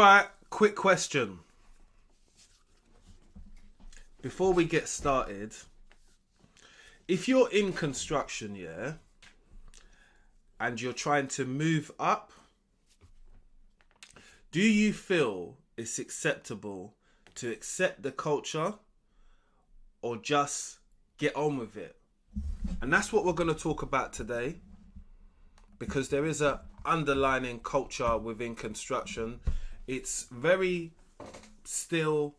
right, quick question. Before we get started, if you're in construction, yeah, and you're trying to move up, do you feel it's acceptable to accept the culture or just get on with it? And that's what we're going to talk about today, because there is a underlying culture within construction. It's very still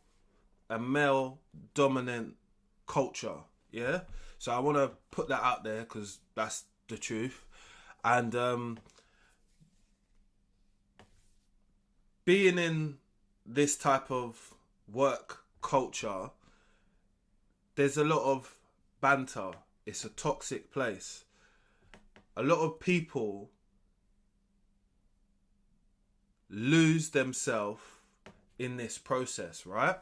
a male dominant culture, yeah? So I want to put that out there because that's the truth. And being in this type of work culture, there's a lot of banter. It's a toxic place. A lot of people lose themselves in this process, right?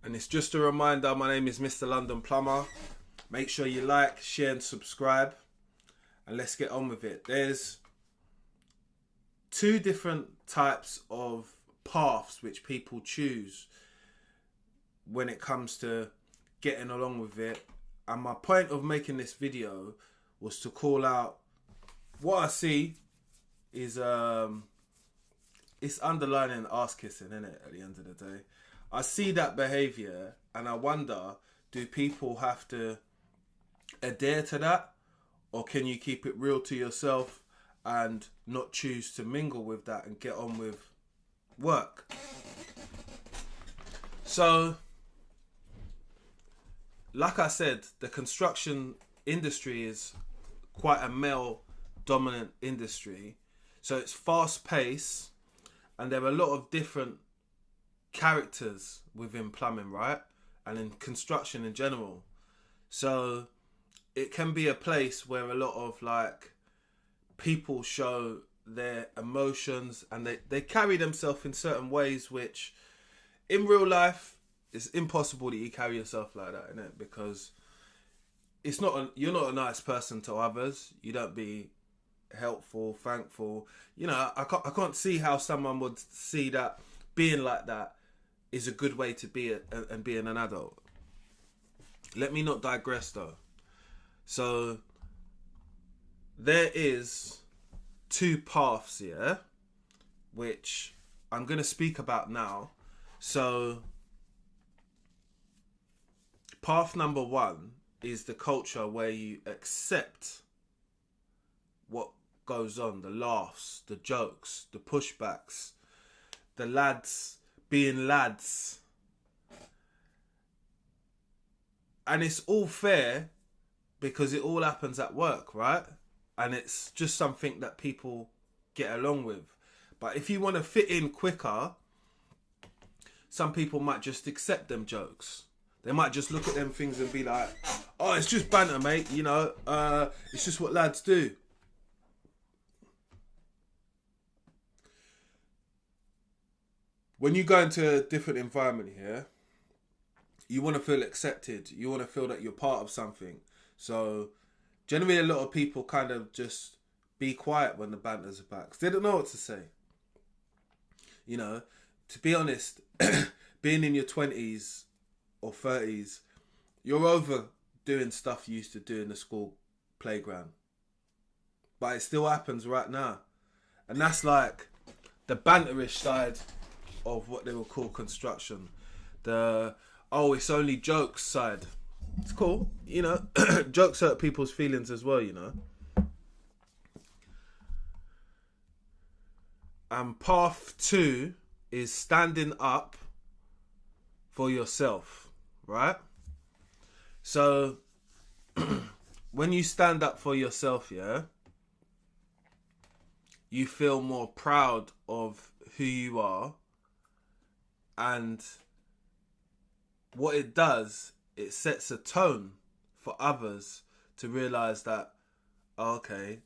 And it's just a reminder, my name is Mr. London Plumber. Make sure you like, share and subscribe. And let's get on with it. There's two different types of paths which people choose when it comes to getting along with it. And my point of making this video was to call out what I see is it's underlining ass kissing, isn't it, at the end of the day? I see that behaviour and I wonder, do people have to adhere to that, or can you keep it real to yourself and not choose to mingle with that and get on with work? So, like I said, the construction industry is quite a male dominant industry. So it's fast paced and there are a lot of different characters within plumbing, right? And in construction in general. So it can be a place where a lot of like people show their emotions and they carry themselves in certain ways which in real life it's impossible that you carry yourself like that, innit? Because you're not a nice person to others. You don't be helpful, thankful. You know, I can't see how someone would see that being like that is a good way to be and being an adult. Let me not digress though. So there is two paths here, which I'm going to speak about now. So path number one is the culture where you accept what goes on, the laughs, the jokes, the pushbacks, the lads being lads. And it's all fair because it all happens at work, right? And it's just something that people get along with. But if you want to fit in quicker, some people might just accept them jokes. They might just look at them things and be like, oh, it's just banter, mate. You know, it's just what lads do. When you go into a different environment here, you want to feel accepted. You want to feel that you're part of something. So generally a lot of people kind of just be quiet when the banter's back. They don't know what to say. You know, to be honest, being in your 20s or 30s, you're over doing stuff you used to do in the school playground. But it still happens right now. And that's like the banterish side of what they will call construction. The, oh, it's only jokes side. It's cool, you know. Jokes hurt people's feelings as well, you know. And path two is standing up for yourself, right? So when you stand up for yourself, yeah, you feel more proud of who you are. And what it does, it sets a tone for others to realise that, oh, okay,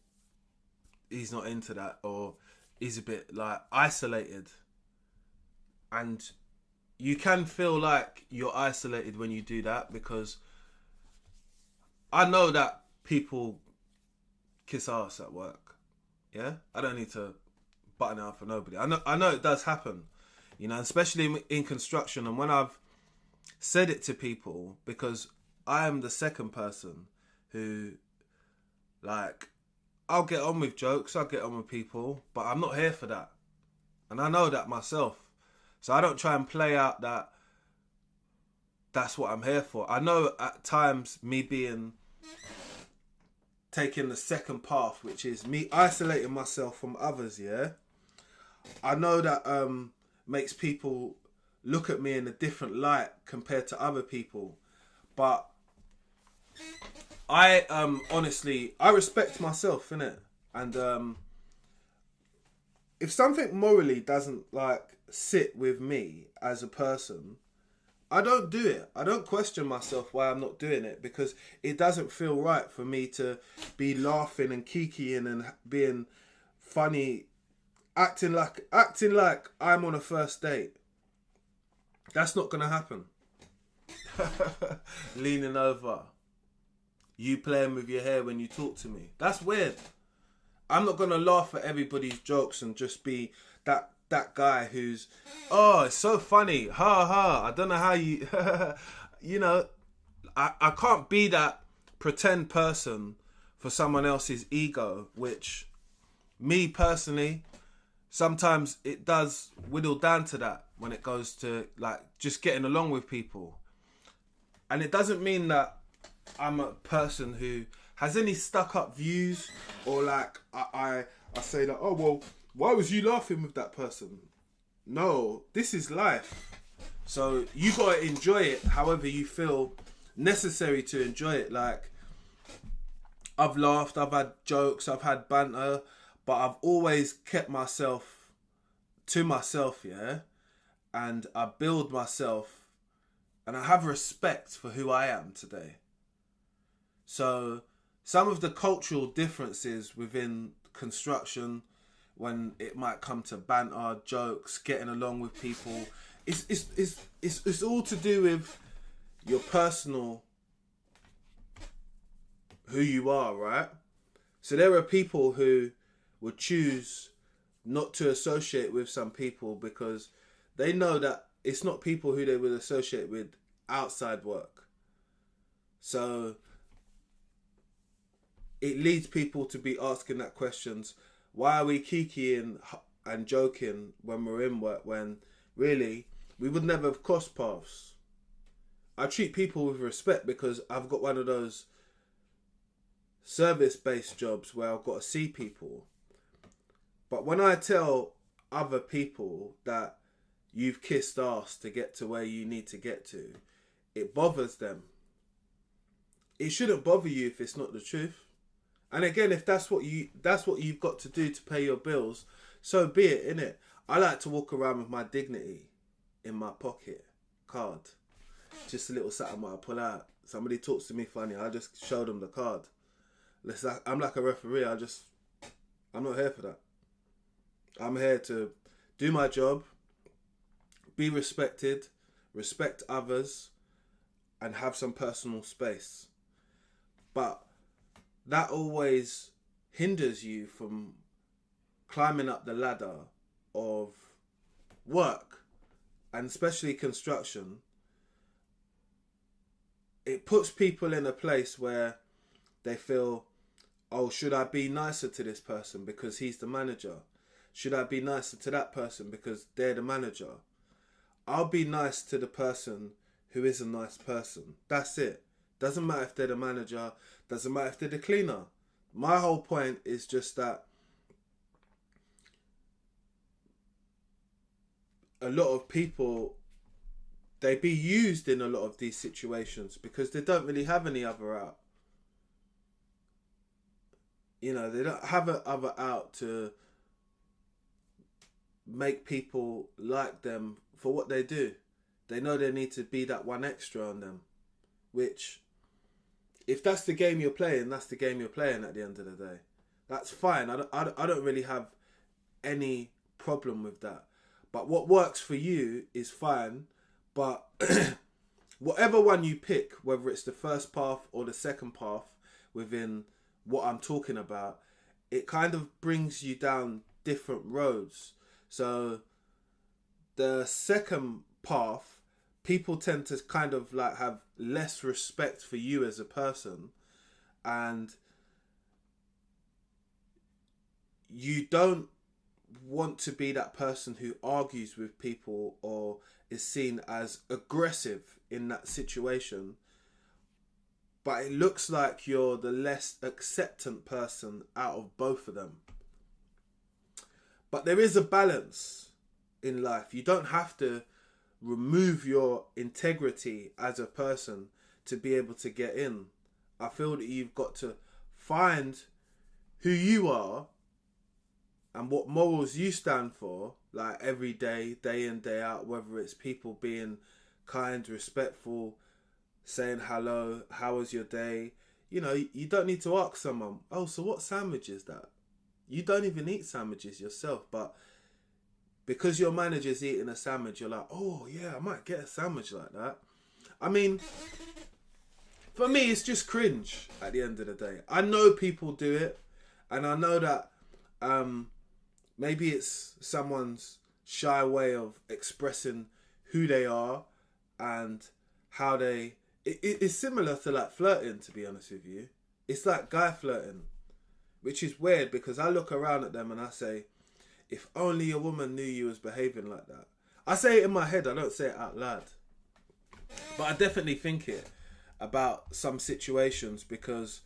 he's not into that, or he's a bit like isolated. And you can feel like you're isolated when you do that, because I know that people kiss ass at work. Yeah? I don't need to button out for nobody. I know it does happen, you know, especially in construction. And when I've said it to people, because I am the second person who, like, I'll get on with jokes, I'll get on with people, but I'm not here for that. And I know that myself. So I don't try and play out that that's what I'm here for. I know at times me taking the second path, which is me isolating myself from others, yeah? I know that makes people look at me in a different light compared to other people. But I honestly, I respect myself, innit? And if something morally doesn't like sit with me as a person, I don't do it. I don't question myself why I'm not doing it, because it doesn't feel right for me to be laughing and kikiing and being funny, acting like I'm on a first date. That's not gonna happen. Leaning over, you playing with your hair when you talk to me. That's weird. I'm not gonna laugh at everybody's jokes and just be that guy who's, oh, it's so funny, ha ha. I don't know how you, you know, I can't be that pretend person for someone else's ego, which me personally, sometimes it does whittle down to that when it goes to like just getting along with people. And it doesn't mean that I'm a person who has any stuck up views, or like I say that, oh well, why was you laughing with that person? No, this is life. So you gotta enjoy it however you feel necessary to enjoy it. Like, I've laughed, I've had jokes, I've had banter, but I've always kept myself to myself, yeah? And I build myself, and I have respect for who I am today. So some of the cultural differences within construction, when it might come to banter, jokes, getting along with people, it's all to do with your personal, who you are, right? So there are people who would choose not to associate with some people because they know that it's not people who they would associate with outside work. So it leads people to be asking that questions. Why are we kikiing and joking when we're in work, when really we would never have crossed paths? I treat people with respect because I've got one of those service-based jobs where I've got to see people. But when I tell other people that you've kissed ass to get to where you need to get to, it bothers them. It shouldn't bother you if it's not the truth. And again, if that's what you've got to do to pay your bills, so be it, innit? I like to walk around with my dignity in my pocket, card. Just a little something I pull out. Somebody talks to me funny, I just show them the card. I'm like a referee, I'm not here for that. I'm here to do my job, be respected, respect others, and have some personal space. But that always hinders you from climbing up the ladder of work, and especially construction. It puts people in a place where they feel, oh, should I be nicer to this person because he's the manager? Should I be nicer to that person because they're the manager? I'll be nice to the person who is a nice person. That's it. Doesn't matter if they're the manager, doesn't matter if they're the cleaner. My whole point is just that a lot of people, they be used in a lot of these situations because they don't really have any other out. You know, they don't have an other out to make people like them for what they do. They know they need to be that one extra on them, which, if that's the game you're playing, that's the game you're playing at the end of the day. That's fine. I don't really have any problem with that. But what works for you is fine. But whatever one you pick, whether it's the first path or the second path within what I'm talking about, it kind of brings you down different roads. So the second path, people tend to kind of like have less respect for you as a person, and you don't want to be that person who argues with people or is seen as aggressive in that situation. But it looks like you're the less acceptant person out of both of them. But there is a balance in life. You don't have to remove your integrity as a person to be able to get in. I feel that you've got to find who you are and what morals you stand for, like every day, day in, day out, whether it's people being kind, respectful, saying hello, how was your day? You know, you don't need to ask someone, oh, so what sandwich is that? You don't even eat sandwiches yourself, but because your manager's eating a sandwich, you're like, oh yeah, I might get a sandwich like that. I mean, for me, it's just cringe at the end of the day. I know people do it, and I know that maybe it's someone's shy way of expressing who they are and how they... It's similar to like flirting, to be honest with you. It's like guy flirting, which is weird because I look around at them and I say, if only a woman knew you was behaving like that. I say it in my head, I don't say it out loud. But I definitely think it about some situations because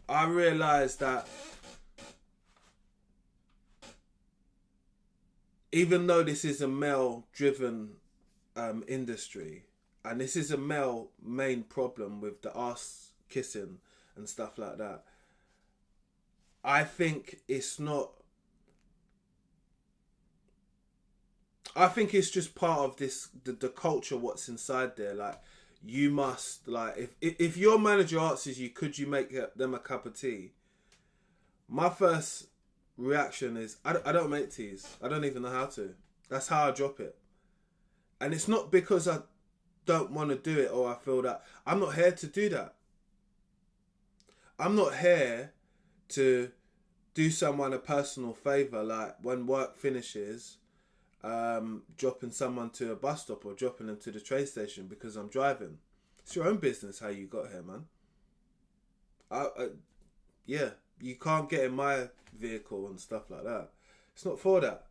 I realise that even though this is a male-driven industry, and this is a male main problem with the arse kissing and stuff like that, I think it's not... I think it's just part of this, the culture, what's inside there. Like, you must, like, if your manager asks you, could you make them a cup of tea? My first reaction is, I don't make teas. I don't even know how to. That's how I drop it. And it's not because I don't want to do it or I feel that. I'm not here to do that. I'm not here to do someone a personal favour, like when work finishes, dropping someone to a bus stop or dropping them to the train station because I'm driving. It's your own business how you got here, man. Yeah, you can't get in my vehicle and stuff like that. It's not for that.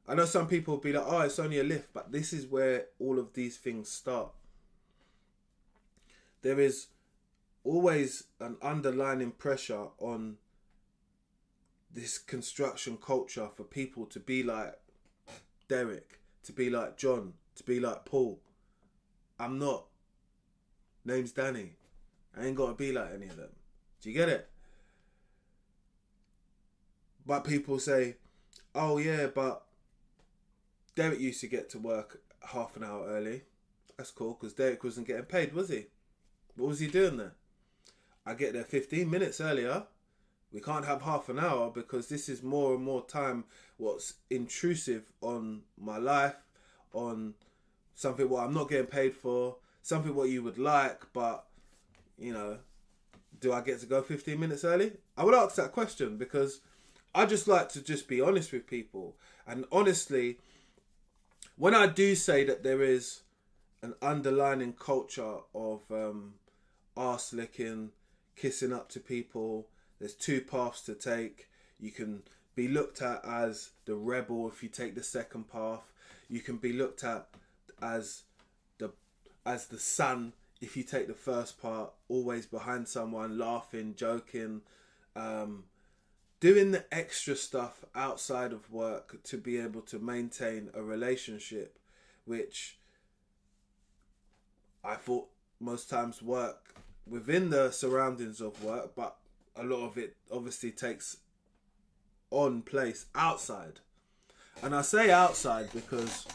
I know some people will be like, oh, it's only a lift, but this is where all of these things start. There is always an underlying pressure on this construction culture for people to be like Derek, to be like John, to be like Paul. I'm not. Name's Danny. I ain't got to be like any of them. Do you get it? But people say, oh yeah, but Derek used to get to work half an hour early. That's cool, because Derek wasn't getting paid, was he? What was he doing there? I get there 15 minutes earlier. We can't have half an hour because this is more and more time what's intrusive on my life, on something what I'm not getting paid for, something what you would like, but, you know, do I get to go 15 minutes early? I would ask that question because I just like to just be honest with people. And honestly, when I do say that there is an underlying culture of arse licking, kissing up to people, there's two paths to take. You can be looked at as the rebel if you take the second path. You can be looked at as the son if you take the first part, always behind someone, laughing, joking, doing the extra stuff outside of work to be able to maintain a relationship, which I thought most times work within the surroundings of work, but a lot of it obviously takes on place outside. And I say outside because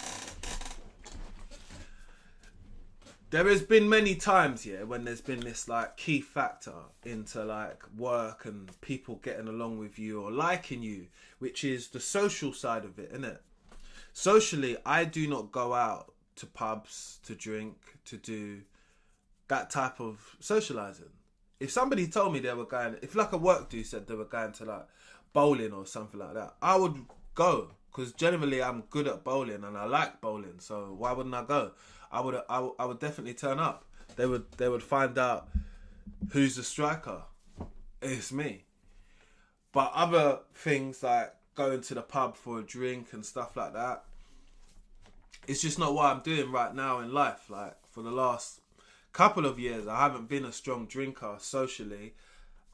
there has been many times, yeah, when there's been this like key factor into like work and people getting along with you or liking you, which is the social side of it, innit? Socially, I do not go out to pubs to drink, to do that type of socializing. If somebody told me they were going, if like a work dude said they were going to like bowling or something like that, I would go, because generally I'm good at bowling and I like bowling. So why wouldn't I go? I would definitely turn up. They would find out who's the striker. It's me. But other things like going to the pub for a drink and stuff like that, it's just not what I'm doing right now in life. Like for the last couple of years, I haven't been a strong drinker socially.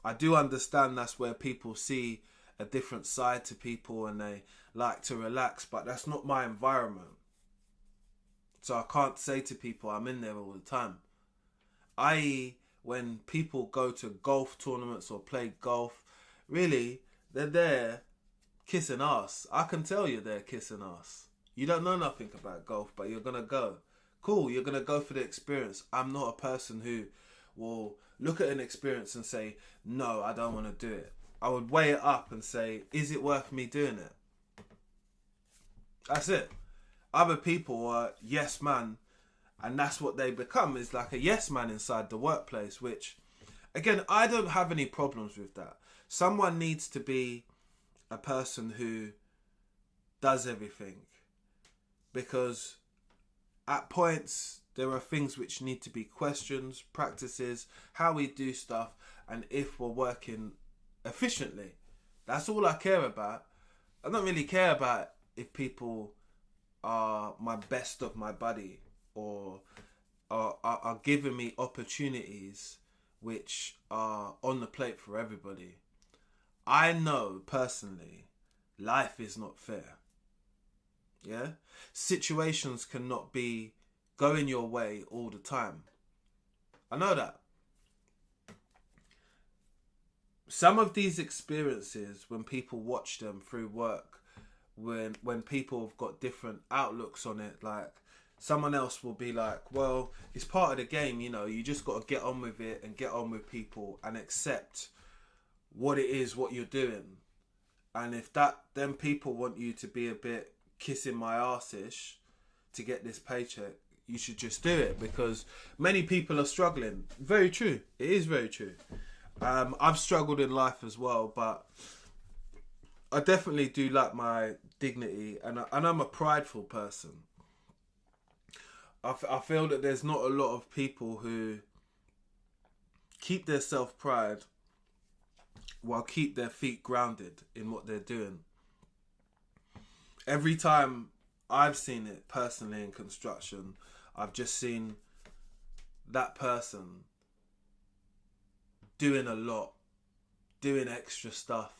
I do understand that's where people see a different side to people and they like to relax, but that's not my environment. So I can't say to people I'm in there all the time. I.e., when people go to golf tournaments or play golf, really, they're there kissing ass. I can tell you they're kissing ass. You don't know nothing about golf, but you're going to go. Cool, you're going to go for the experience. I'm not a person who will look at an experience and say, no, I don't want to do it. I would weigh it up and say, is it worth me doing it? That's it. Other people are yes man, and that's what they become, is like a yes man inside the workplace, which, again, I don't have any problems with that. Someone needs to be a person who does everything, because at points there are things which need to be questions, practices, how we do stuff, and if we're working efficiently. That's all I care about. I don't really care about if people are my best of my buddy or are giving me opportunities which are on the plate for everybody. I know personally life is not fair. Yeah? Situations cannot be going your way all the time. I know that. Some of these experiences, when people watch them through work, when people have got different outlooks on it, like someone else will be like, well, it's part of the game, you know, you just got to get on with it and get on with people and accept what it is, what you're doing. And if then people want you to be a bit kissing my arse-ish to get this paycheck, you should just do it, because many people are struggling. Very true. It is very true. I've struggled in life as well, but I definitely do like my dignity, and I'm a prideful person. I feel that there's not a lot of people who keep their self-pride while keep their feet grounded in what they're doing. Every time I've seen it personally in construction, I've just seen that person doing a lot, doing extra stuff.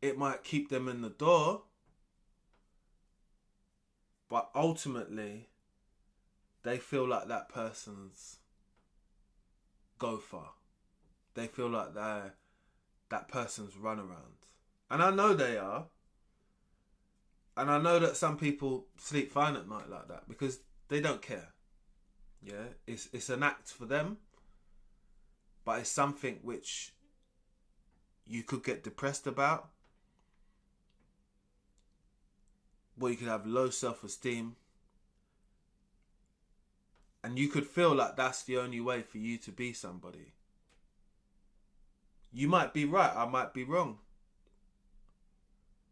It might keep them in the door, but ultimately they feel like that person's gopher. They feel like they're that person's runaround. And I know they are. And I know that some people sleep fine at night like that because they don't care. Yeah, it's an act for them, but it's something which you could get depressed about, or you could have low self-esteem, and you could feel like that's the only way for you to be somebody. You might be right, I might be wrong.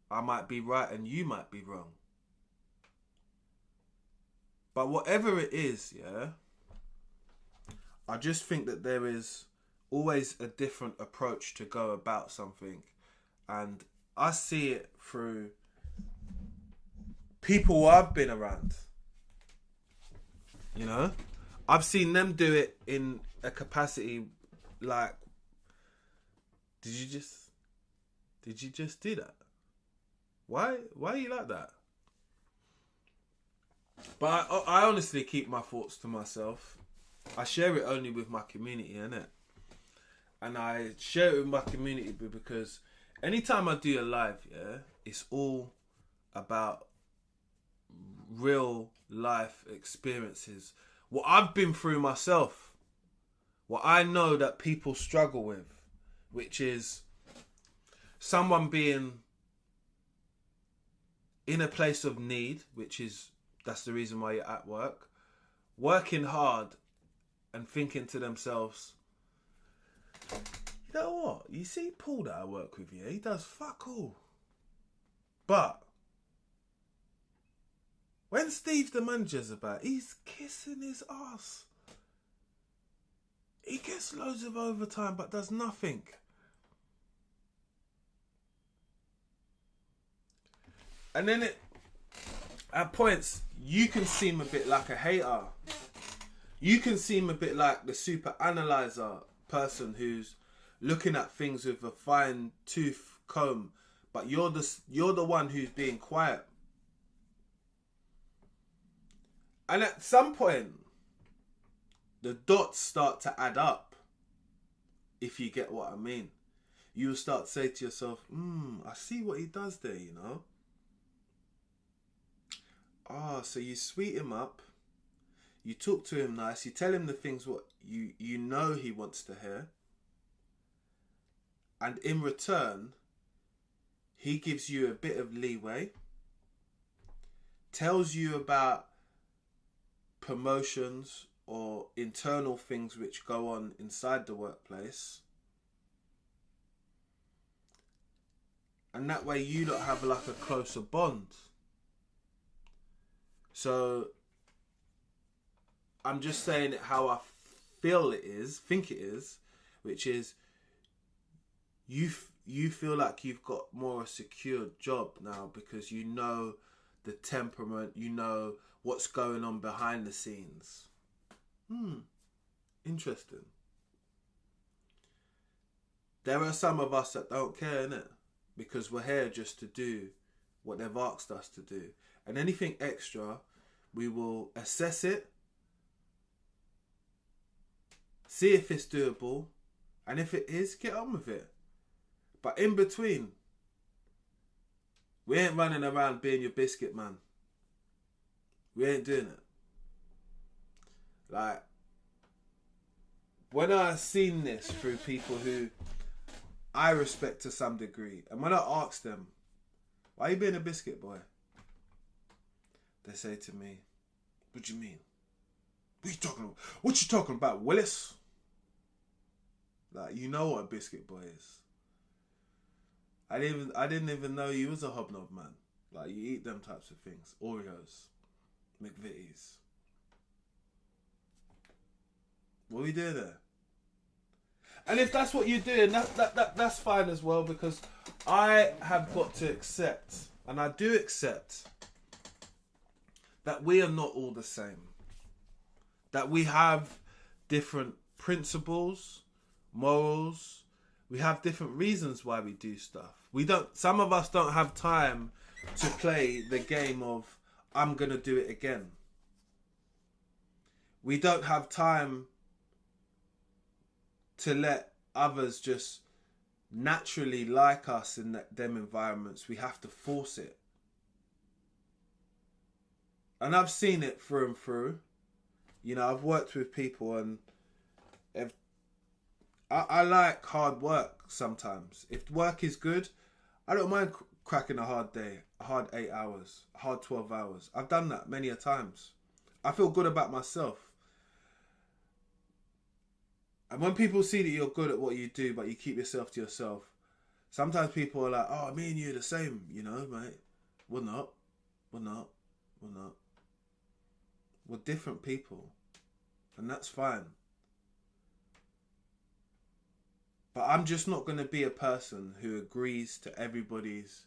I might be right and you might be wrong. But whatever it is, yeah, I just think that there is always a different approach to go about something. And I see it through people I've been around. You know? I've seen them do it in a capacity like, did you just do that? Why are you like that? But I honestly keep my thoughts to myself. I share it only with my community, innit? And I share it with my community because anytime I do a live, yeah, it's all about real life experiences. What I've been through myself. What I know that people struggle with. Which is someone being in a place of need, that's the reason why you're at work, working hard and thinking to themselves, You know what? You see Paul that I work with, yeah? He does fuck all. But when Steve the manager's about, he's kissing his ass. He gets loads of overtime but does nothing. And then at points, you can seem a bit like a hater. You can seem a bit like the super analyzer person who's looking at things with a fine tooth comb, but you're the one who's being quiet. And at some point, the dots start to add up, if you get what I mean. You'll start to say to yourself, I see what he does there, you know. So you sweet him up, you talk to him nice, you tell him the things what you know he wants to hear, and in return, he gives you a bit of leeway, tells you about promotions or internal things which go on inside the workplace, and that way you don't have like a closer bond. So I'm just saying it how I think it is, which is you feel like you've got more a secure job now because you know the temperament, you know what's going on behind the scenes. Interesting. There are some of us that don't care, innit? Because we're here just to do what they've asked us to do. And anything extra, we will assess it, see if it's doable, and if it is, get on with it. But in between, we ain't running around being your biscuit man. We ain't doing it. Like, when I seen this through people who I respect to some degree, and when I ask them, why are you being a biscuit boy? They say to me, what do you mean? What you talking about, Willis? Like, you know what a biscuit boy is. I didn't even know you was a hobnob man. Like, you eat them types of things. Oreos. McVitie's. What are we doing there? And if that's what you're doing, that's fine as well, because I have got to accept, and I do accept, that we are not all the same. That we have different principles, morals. We have different reasons why we do stuff. Some of us don't have time to play the game of, I'm going to do it again. We don't have time to let others just naturally like us in them environments. We have to force it. And I've seen it through and through. You know, I've worked with people, and I like hard work sometimes. If work is good, I don't mind cracking a hard day, a hard 8 hours, a hard 12 hours. I've done that many a times. I feel good about myself. And when people see that you're good at what you do, but you keep yourself to yourself, sometimes people are like, oh, me and you are the same, you know, mate. We're not. We're different people. And that's fine. But I'm just not going to be a person who agrees to everybody's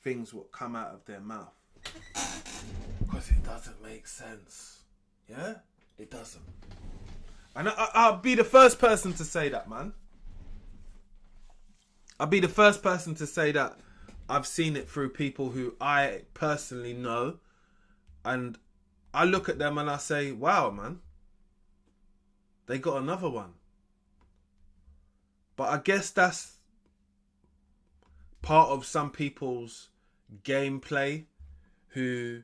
things what come out of their mouth. Because it doesn't make sense. Yeah? It doesn't. And I'll be the first person to say that, man. I'll be the first person to say that I've seen it through people who I personally know. And I look at them and I say, wow, man. They got another one. But I guess that's part of some people's gameplay who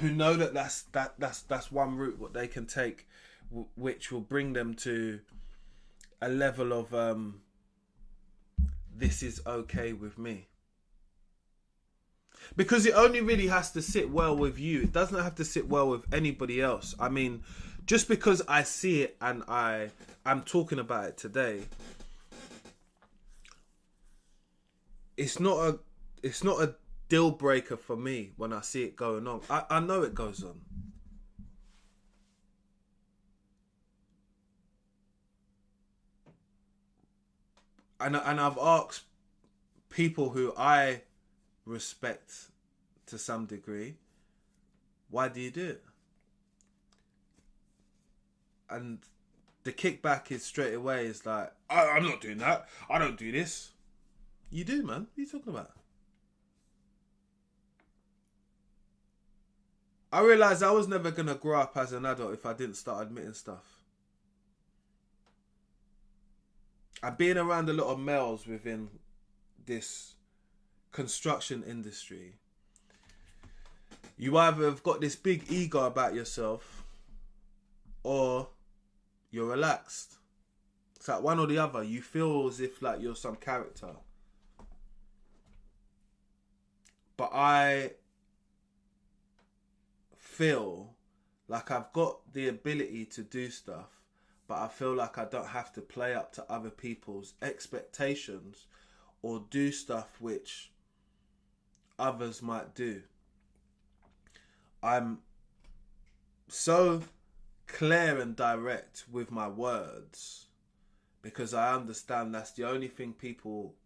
know that that's one route what they can take, which will bring them to a level of this is okay with me. Because it only really has to sit well with you. It doesn't have to sit well with anybody else. I mean, just because I see it and I'm talking about it today, it's not a deal breaker for me when I see it going on. I know it goes on. And I've asked people who I respect to some degree, why do you do it? And the kickback is straight away is like, I'm not doing that. I don't do this. You do, man. What are you talking about? I realised I was never going to grow up as an adult if I didn't start admitting stuff. And being around a lot of males within this construction industry, you either have got this big ego about yourself or you're relaxed. It's like one or the other. You feel as if like you're some character. But I feel like I've got the ability to do stuff, but I feel like I don't have to play up to other people's expectations or do stuff which others might do. I'm so clear and direct with my words because I understand that's the only thing people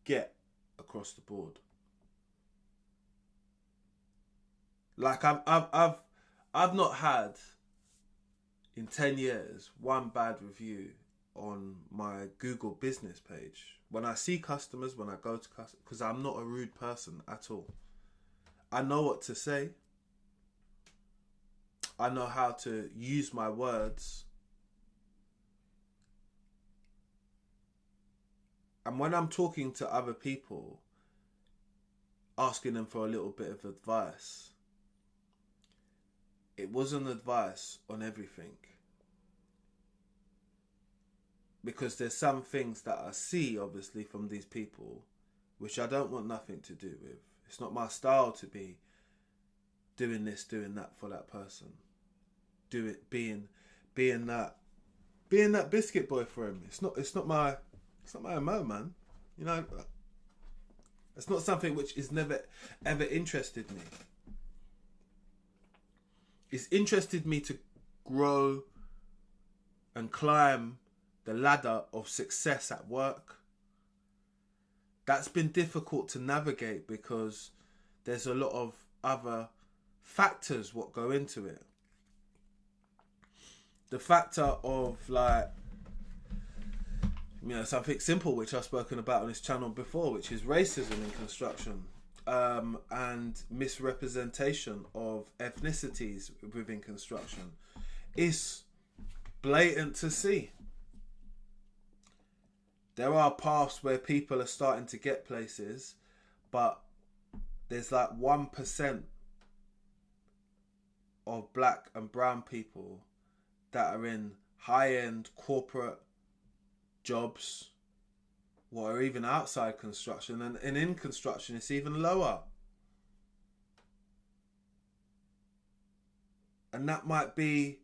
get across the board. Like I've not had in 10 years one bad review on my Google business page. When I see customers, when I go to customers, because I'm not a rude person at all. I know what to say. I know how to use my words. And when I'm talking to other people, asking them for a little bit of advice, it wasn't advice on everything. Because there's some things that I see, obviously, from these people, which I don't want nothing to do with. It's not my style to be doing this, doing that for that person. Being that biscuit boy for him. It's not my MO, man. You know, it's not something which is never ever interested me. It's interested me to grow and climb the ladder of success at work. That's been difficult to navigate because there's a lot of other factors what go into it. The factor of like, you know, something simple which I've spoken about on this channel before, which is racism in construction. And misrepresentation of ethnicities within construction is blatant to see. There are paths where people are starting to get places, but there's like 1% of black and brown people that are in high-end corporate jobs, or even outside construction, and in construction it's even lower. And that might be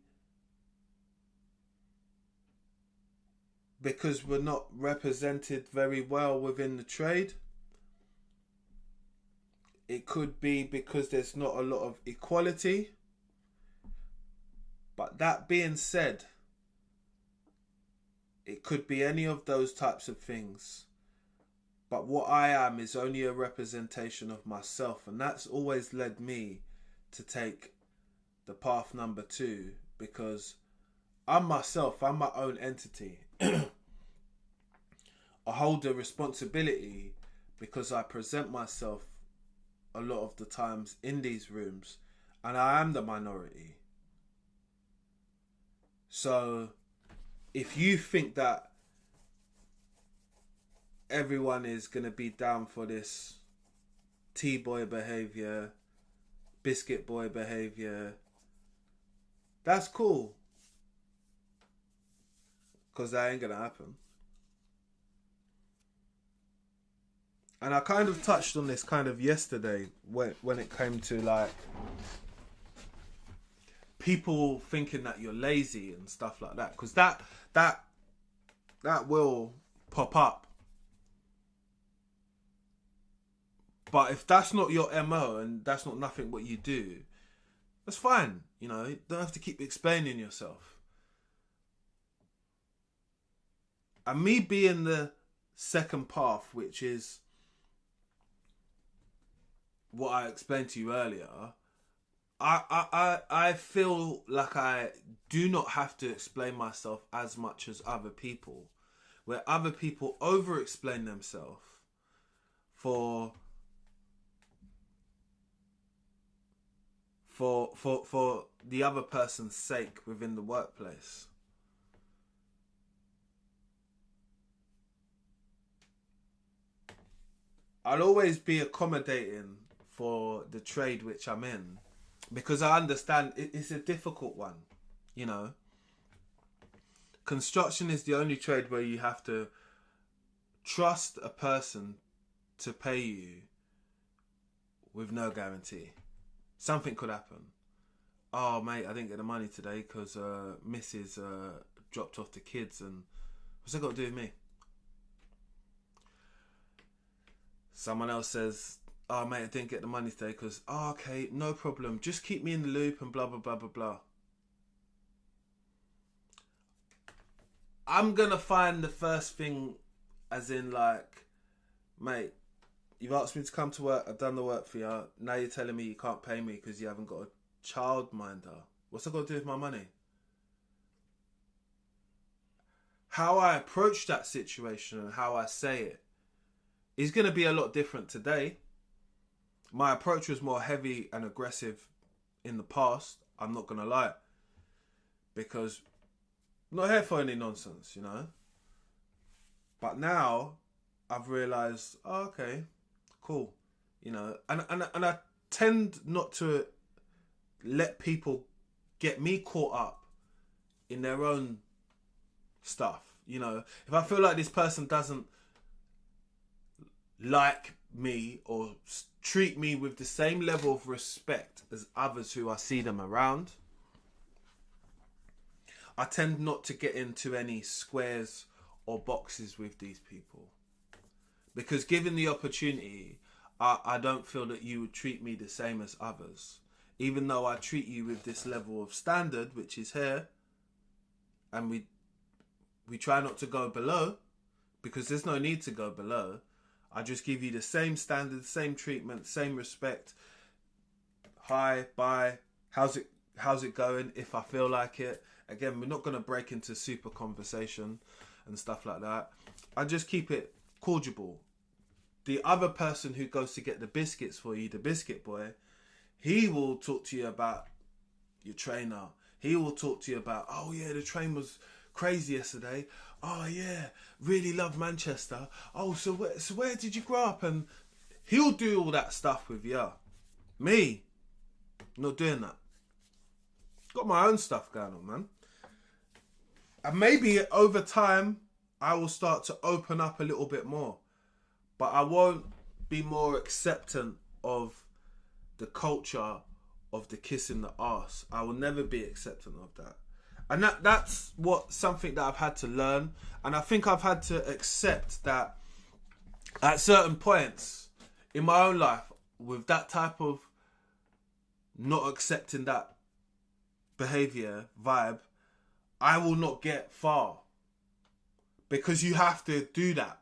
because we're not represented very well within the trade. It could be because there's not a lot of equality. But that being said, it could be any of those types of things. But what I am is only a representation of myself. And that's always led me to take the path number 2. Because I'm myself. I'm my own entity. I hold a responsibility because I present myself a lot of the times in these rooms. And I am the minority. So if you think that everyone is going to be down for this T-boy behaviour, biscuit boy behaviour, that's cool. Because that ain't going to happen. And I kind of touched on this kind of yesterday when it came to like people thinking that you're lazy and stuff like that, because that will pop up. But if that's not your MO and that's not nothing what you do, that's fine. You know, you don't have to keep explaining yourself. And me being the second path, which is what I explained to you earlier, I feel like I do not have to explain myself as much as other people, where other people over-explain themselves for the other person's sake within the workplace. I'll always be accommodating for the trade which I'm in, because I understand it's a difficult one, you know. Construction is the only trade where you have to trust a person to pay you with no guarantee. Something could happen. Oh, mate, I didn't get the money today because Mrs. dropped off the kids, and what's that got to do with me? Someone else says, oh, mate, I didn't get the money today because, oh, okay, no problem. Just keep me in the loop and blah, blah, blah, blah, blah. I'm going to find the first thing as in like, mate, you've asked me to come to work. I've done the work for you. Now you're telling me you can't pay me because you haven't got a childminder. What's that got to do with my money? How I approach that situation and how I say it is going to be a lot different today. My approach was more heavy and aggressive in the past. I'm not going to lie. Because I'm not here for any nonsense, you know. But now I've realised, oh, okay, cool. You know, and I tend not to let people get me caught up in their own stuff. You know, if I feel like this person doesn't like me or treat me with the same level of respect as others who I see them around, I tend not to get into any squares or boxes with these people. Because given the opportunity, I don't feel that you would treat me the same as others. Even though I treat you with this level of standard, which is here, and we try not to go below, because there's no need to go below. I just give you the same standard, same treatment, same respect. Hi, bye, how's it going, if I feel like it. Again, we're not going to break into super conversation and stuff like that. I just keep it cordial. The other person who goes to get the biscuits for you, the biscuit boy, he will talk to you about your trainer. He will talk to you about, oh yeah, the train was crazy yesterday. Oh yeah, really love Manchester. Oh, so where did you grow up? And he'll do all that stuff with you. Me, not doing that. Got my own stuff going on, man. And maybe over time, I will start to open up a little bit more. But I won't be more acceptant of the culture of the kissing the arse. I will never be acceptant of that. And that's something that I've had to learn. And I think I've had to accept that at certain points in my own life, with that type of not accepting that behavior, vibe, I will not get far. Because you have to do that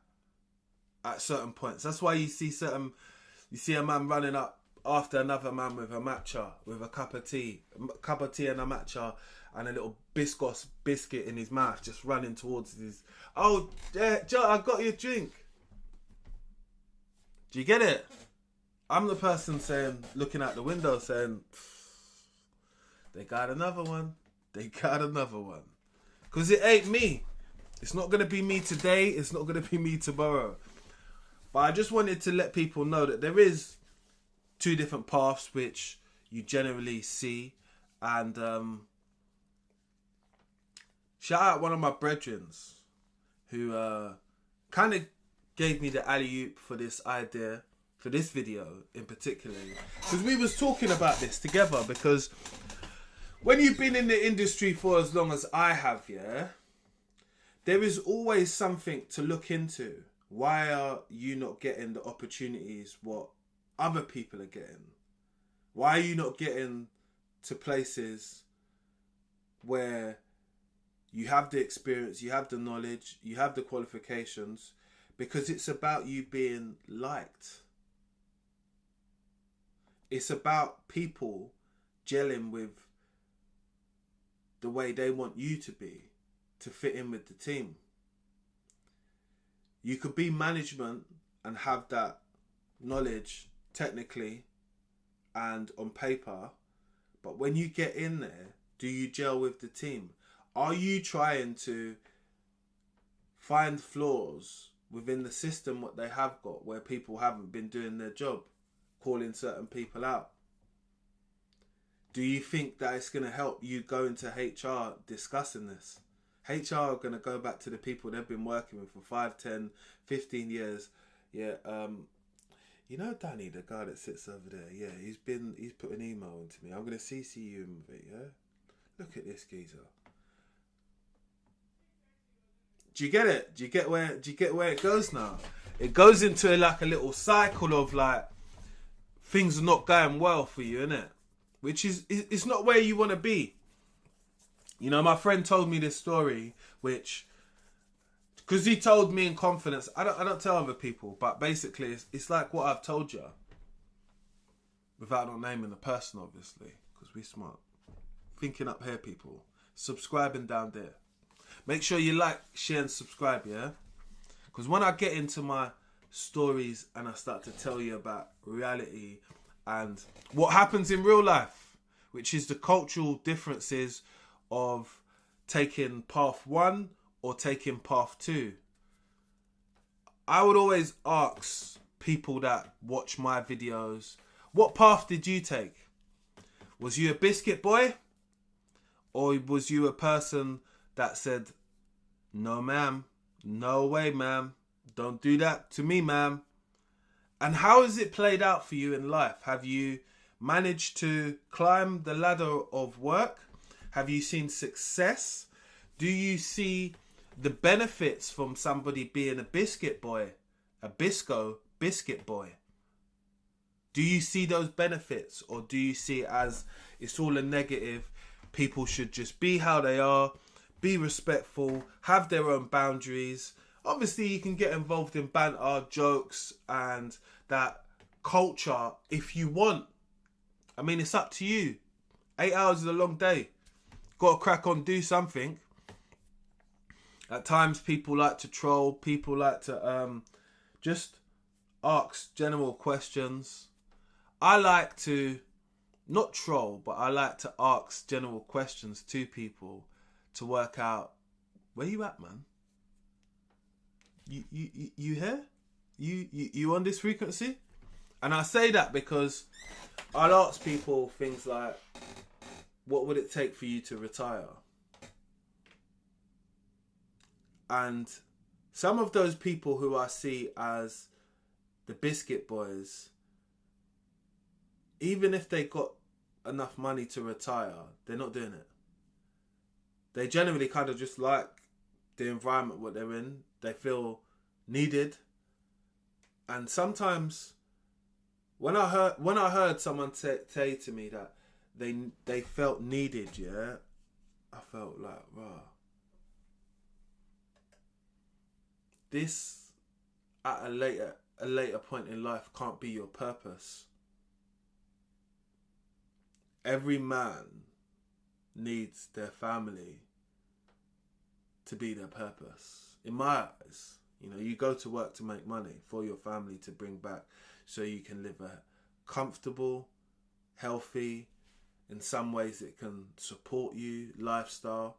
at certain points. That's why you see a man running up after another man with a matcha, with a cup of tea and a matcha, and a little biscuit in his mouth, just running towards his, oh, yeah, Joe, I got your drink. Do you get it? I'm the person looking out the window saying, they got another one. They got another one. Because it ain't me. It's not going to be me today. It's not going to be me tomorrow. But I just wanted to let people know that there is two different paths which you generally see. And shout out one of my brethrens who kind of gave me the alley-oop for this idea, for this video in particular. Because we was talking about this together, because when you've been in the industry for as long as I have, yeah, there is always something to look into. Why are you not getting the opportunities what other people are getting? Why are you not getting to places where you have the experience, you have the knowledge, you have the qualifications? Because it's about you being liked. It's about people gelling with the way they want you to be, to fit in with the team. You could be management and have that knowledge technically and on paper, but when you get in there, do you gel with the team? Are you trying to find flaws within the system what they have got where people haven't been doing their job, calling certain people out? Do you think that it's going to help you go into HR discussing this? HR are going to go back to the people they've been working with for 5, 10, 15 years. Yeah, you know Danny, the guy that sits over there, yeah, he's put an email into me. I'm going to CC you in with it, yeah? Look at this geezer. Do you get it? Do you get where it goes now? It goes into like a little cycle of like things are not going well for you, innit? Which is it's not where you want to be. You know, my friend told me this story, which, because he told me in confidence, I don't tell other people, but basically it's like what I've told you, without not naming the person, obviously, because we smart. Thinking up here, people. Subscribing down there. Make sure you like, share, and subscribe, yeah? Because when I get into my stories and I start to tell you about reality and what happens in real life, which is the cultural differences of taking path 1 or taking path 2. I would always ask people that watch my videos, what path did you take? Was you a biscuit boy? Or was you a person that said, no ma'am, no way ma'am, don't do that to me ma'am? And how has it played out for you in life? Have you managed to climb the ladder of work? Have you seen success? Do you see the benefits from somebody being a biscuit boy, a biscuit boy? Do you see those benefits, or do you see it as it's all a negative? People should just be how they are, be respectful, have their own boundaries. Obviously, you can get involved in banter, jokes, and that culture if you want. I mean, it's up to you. 8 hours is a long day. Got to crack on, do something. At times, people like to troll. People like to just ask general questions. I like to not troll, but I like to ask general questions to people to work out, where you at, man? You here? You on this frequency? And I say that because I'll ask people things like, what would it take for you to retire? And some of those people who I see as the biscuit boys, even if they got enough money to retire, they're not doing it. They generally kind of just like the environment what they're in. They feel needed. And sometimes when I heard someone say to me that they felt needed, yeah, I felt like, wow. This at a later point in life can't be your purpose. Every man needs their family to be their purpose. In my eyes, you know, you go to work to make money for your family to bring back so you can live a comfortable, healthy, in some ways it can support you, lifestyle.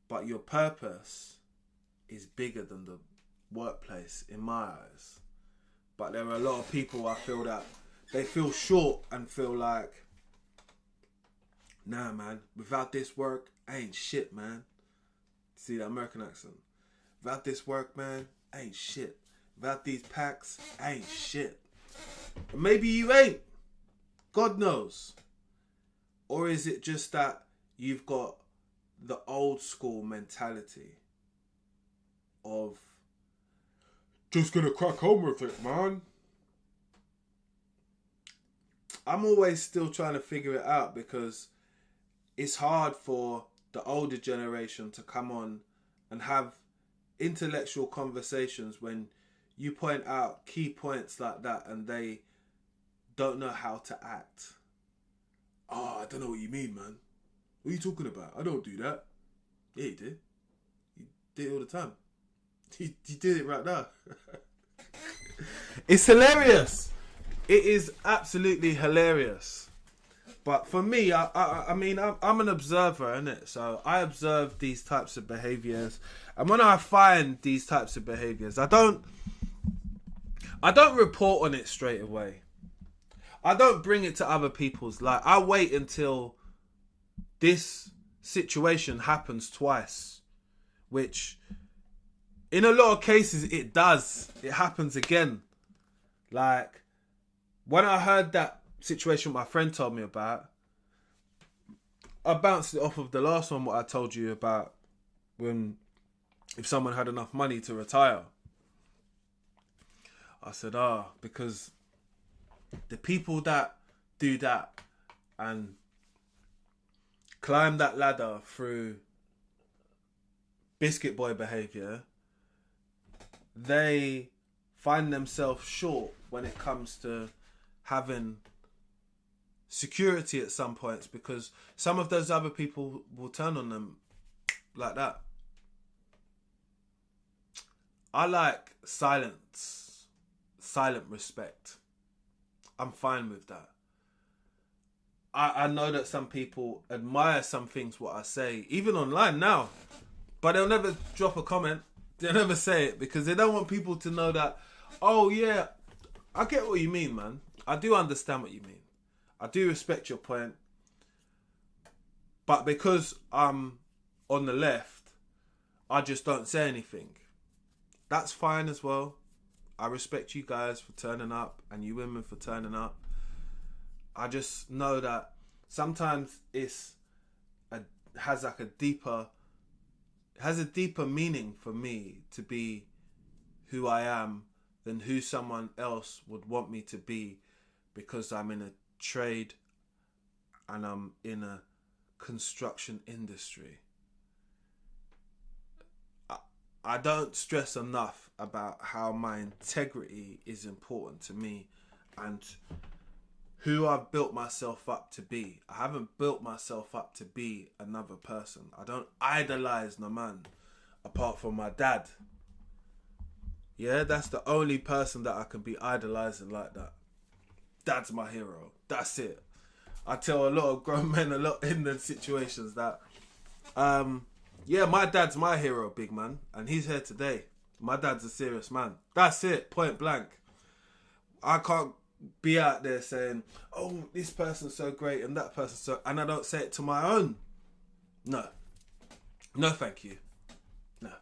But your purpose is bigger than the workplace in my eyes. But there are a lot of people I feel that they feel short and feel like, nah man, without this work, I ain't shit, man. See that American accent? Without this work, man, I ain't shit. Without these packs, I ain't shit. Maybe you ain't. God knows. Or is it just that you've got the old school mentality of just gonna crack on with it, man? I'm always still trying to figure it out, because it's hard for the older generation to come on and have intellectual conversations when you point out key points like that and they don't know how to act. Oh, I don't know what you mean, man. What are you talking about? I don't do that. Yeah, you did. You did it all the time. You did it right now. It's hilarious. It is absolutely hilarious. But for me, I mean, I'm an observer, innit? So I observe these types of behaviours. And when I find these types of behaviours, I don't report on it straight away. I don't bring it to other people's light. I wait until this situation happens twice, which in a lot of cases it does. It happens again. Like when I heard that situation my friend told me about, I bounced it off of the last one, what I told you about when if someone had enough money to retire. I said, because the people that do that and climb that ladder through biscuit boy behaviour, they find themselves short when it comes to having security at some points, because some of those other people will turn on them like that. I like silent respect. I'm fine with that. I know that some people admire some things what I say, even online now, but they'll never drop a comment. They'll never say it because they don't want people to know that, oh yeah, I get what you mean, man. I do understand what you mean. I do respect your point. But because I'm on the left, I just don't say anything. That's fine as well. I respect you guys for turning up and you women for turning up. I just know that sometimes it has a deeper meaning for me to be who I am than who someone else would want me to be, because I'm in a trade and I'm in a construction industry. I don't stress enough about how my integrity is important to me and who I've built myself up to be. I haven't built myself up to be another person. I don't idolize no man apart from my dad. Yeah, that's the only person that I can be idolizing like that. Dad's my hero. That's it. I tell a lot of grown men a lot in the situations that yeah, my dad's my hero, big man, and he's here today. My dad's a serious man. That's it, point blank. I can't be out there saying, oh, this person's so great and that person's so... And I don't say it to my own. No. No, thank you. No.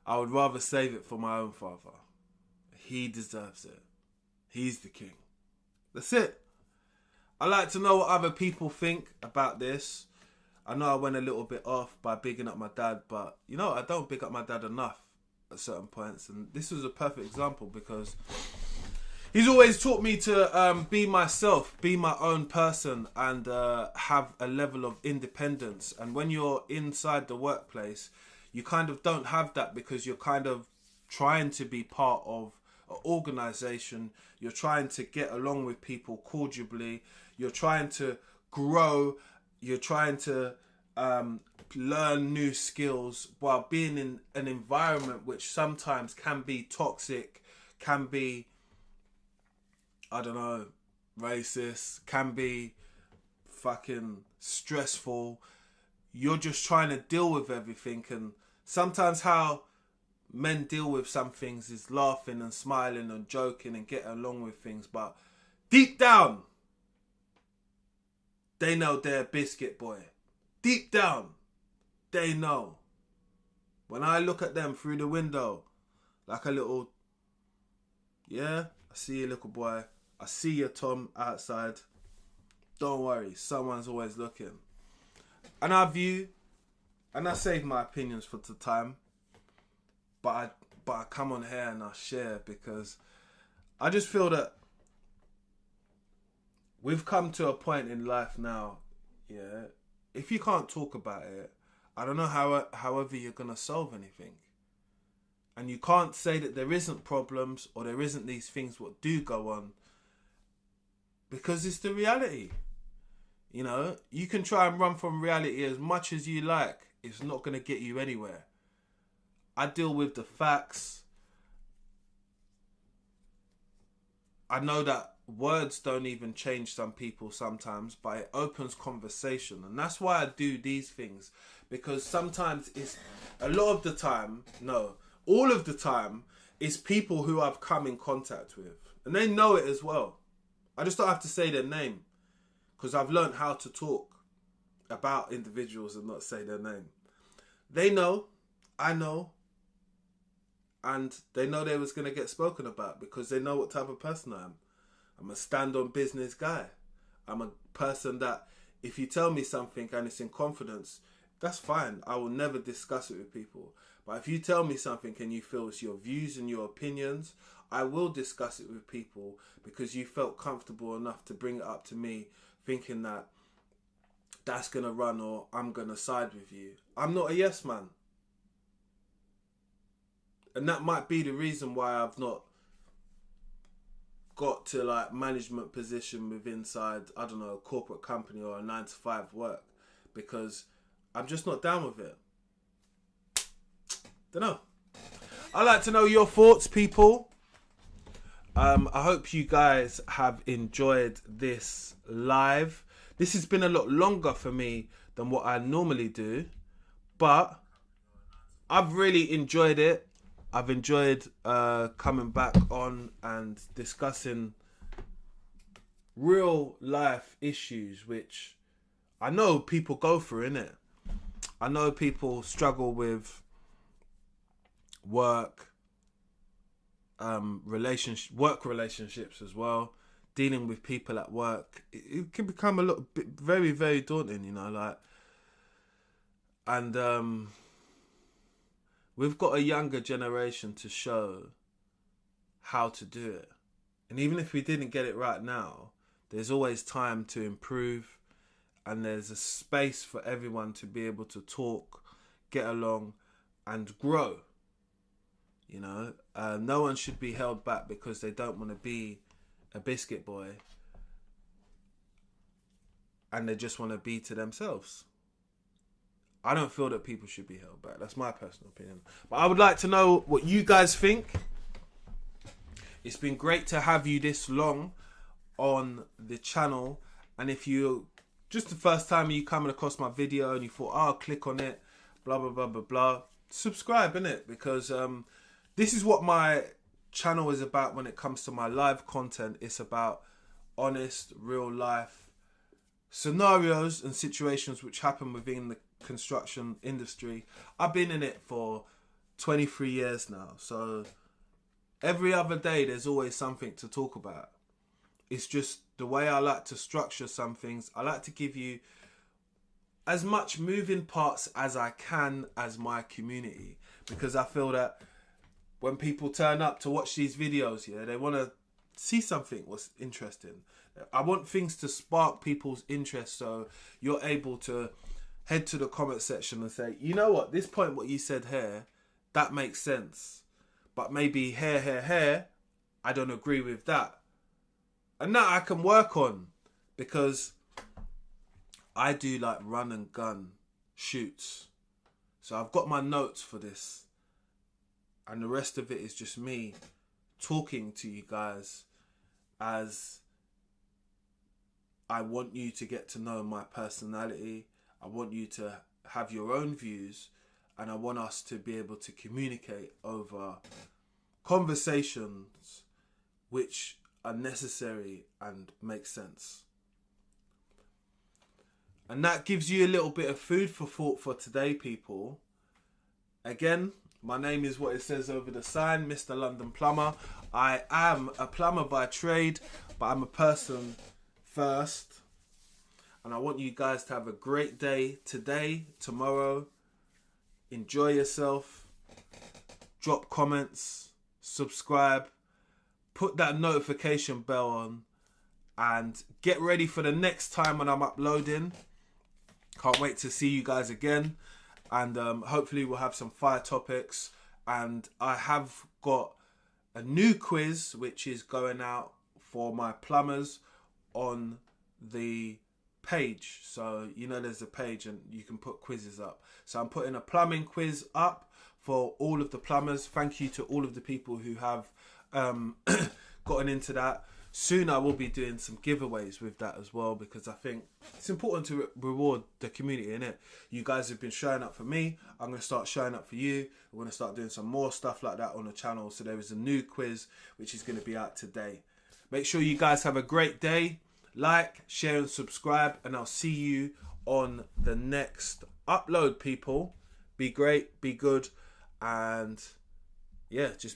I would rather save it for my own father. He deserves it. He's the king. That's it. I like to know what other people think about this. I know I went a little bit off by bigging up my dad, but you know, I don't big up my dad enough at certain points. And this was a perfect example because he's always taught me to be myself, be my own person, and have a level of independence. And when you're inside the workplace, you kind of don't have that because you're kind of trying to be part of an organisation. You're trying to get along with people cordially. You're trying to grow. You're trying to learn new skills while being in an environment which sometimes can be toxic, can be, I don't know, racist, can be fucking stressful. You're just trying to deal with everything, and sometimes how men deal with some things is laughing and smiling and joking and getting along with things, but deep down, they know they're a biscuit boy. Deep down, they know. When I look at them through the window, like a little, yeah, I see you, little boy. I see you, Tom, outside. don't worry, someone's always looking. And I save my opinions for the time, but I come on here and I share because I just feel that we've come to a point in life now, yeah, if you can't talk about it, I don't know however you're going to solve anything. And you can't say that there isn't problems or there isn't these things what do go on, because it's the reality. You know, you can try and run from reality as much as you like. It's not going to get you anywhere. I deal with the facts. I know that words don't even change some people sometimes, but it opens conversation. And that's why I do these things. Because sometimes all of the time, it's people who I've come in contact with. And they know it as well. I just don't have to say their name. Because I've learned how to talk about individuals and not say their name. They know, I know, and they know they was going to get spoken about because they know what type of person I am. I'm a stand-on business guy. I'm a person that if you tell me something and it's in confidence, that's fine. I will never discuss it with people. But if you tell me something and you feel it's your views and your opinions, I will discuss it with people because you felt comfortable enough to bring it up to me thinking that that's going to run or I'm going to side with you. I'm not a yes man. And that might be the reason why I've not got to like management position with inside, I don't know, a corporate company or a 9-to-5 work, because I'm just not down with it. Don't know. I'd like to know your thoughts, people. I hope you guys have enjoyed this live. This has been a lot longer for me than what I normally do, but I've really enjoyed it. I've enjoyed coming back on and discussing real life issues, which I know people go through, innit? I know people struggle with work relationships as well, dealing with people at work. It can become a little bit very, very daunting, you know, like, and we've got a younger generation to show how to do it. And even if we didn't get it right now, there's always time to improve, and there's a space for everyone to be able to talk, get along and grow. You know, no one should be held back because they don't want to be a biscuit boy and they just want to be to themselves. I don't feel that people should be held back. That's my personal opinion. But I would like to know what you guys think. It's been great to have you this long on the channel. And if you, just the first time you coming across my video and you thought, oh, I'll click on it, blah, blah, blah, blah, blah, subscribe, innit? Because this is what my channel is about when it comes to my live content. It's about honest, real life scenarios and situations which happen within the construction industry. I've been in it for 23 years now. So every other day there's always something to talk about. It's just the way I like to structure some things. I like to give you as much moving parts as I can as my community, because I feel that when people turn up to watch these videos, yeah, they want to see something what's interesting. I want things to spark people's interest, so you're able to head to the comment section and say, you know what, this point what you said here, that makes sense. But maybe here, I don't agree with that. And that I can work on, because I do like run and gun shoots. So I've got my notes for this. And the rest of it is just me talking to you guys as I want you to get to know my personality. I want you to have your own views, and I want us to be able to communicate over conversations which are necessary and make sense. And that gives you a little bit of food for thought for today, people. Again, my name is what it says over the sign, Mr. London Plumber. I am a plumber by trade, but I'm a person first. And I want you guys to have a great day today, tomorrow. Enjoy yourself. Drop comments. Subscribe. Put that notification bell on. And get ready for the next time when I'm uploading. Can't wait to see you guys again. And hopefully we'll have some fire topics. And I have got a new quiz which is going out for my plumbers on the page. So you know there's a page and you can put quizzes up. So I'm putting a plumbing quiz up for all of the plumbers. Thank you to all of the people who have gotten into that. Soon I will be doing some giveaways with that as well, because I think it's important to reward the community, innit? You guys have been showing up for me. I'm going to start showing up for you. I'm going to start doing some more stuff like that on the channel. So there is a new quiz which is going to be out today. Make sure you guys have a great day. Like, share and subscribe, and I'll see you on the next upload, people. Be great, be good, and yeah, just